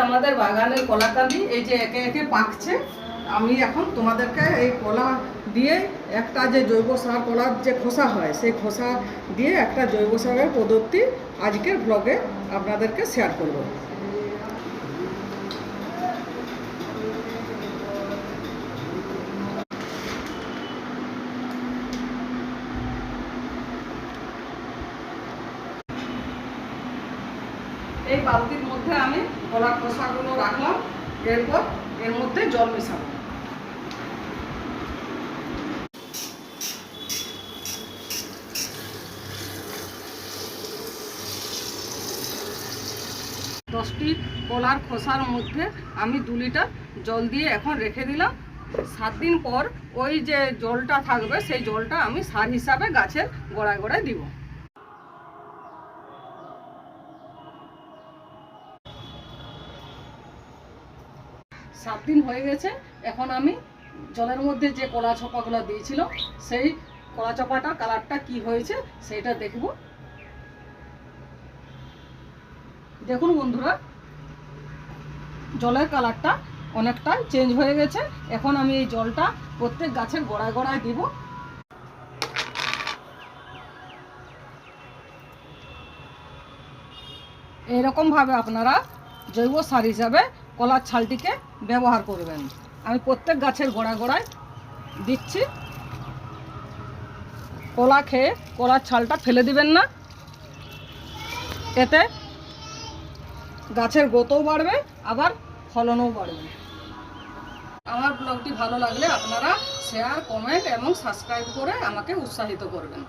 আমাদের বাগানের কলাকাঁদি এই যে একে একে পাকছে। আমি এখন তোমাদেরকে এই কলা দিয়ে একটা যে জৈব সার, কলার যে খোসা হয় সেই খোসা দিয়ে একটা জৈব সারের পদ্ধতি আজকের ব্লগে আপনাদেরকে শেয়ার করব। এই বালতির মধ্যে আমি কলার খোসাগুলো রাখলাম, এরপর এর মধ্যে জল মেশাবো। দশটি কলার খোসার মধ্যে আমি 2 লিটার জল দিয়ে এখন রেখে দিলাম। 7 দিন পর ওই যে জলটা থাকবে সেই জলটা আমি সার হিসাবে গাছের গোড়ায় গোড়ায় দিব। সাত দিন হয়ে গেছে। এখন আমি জলের মধ্যে যে কলা চোপাগুলো দিয়েছিল সেই কলা চোপাটা কালারটা কি হয়েছে সেইটা দেখব। দেখুন বন্ধুরা, জলের কালারটা অনেকটাই চেঞ্জ হয়ে গেছে। এখন আমি এই জলটা প্রত্যেক গাছের গোড়ায় গোড়ায় দিব। এইরকমভাবে আপনারা জৈব সার হিসাবে কলার ছালটিকে ব্যবহার করবেন। আমি প্রত্যেক গাছের গোড়ায় গোড়ায় দিচ্ছি। কলা খেয়ে কলার ছালটা ফেলে দিবেন না, এতে গাছের গ্রোথও বাড়বে, আবার ফলনও বাড়বে। আমার ব্লগটি ভালো লাগলে আপনারা শেয়ার, কমেন্ট এবং সাবস্ক্রাইব করে আমাকে উৎসাহিত করবেন।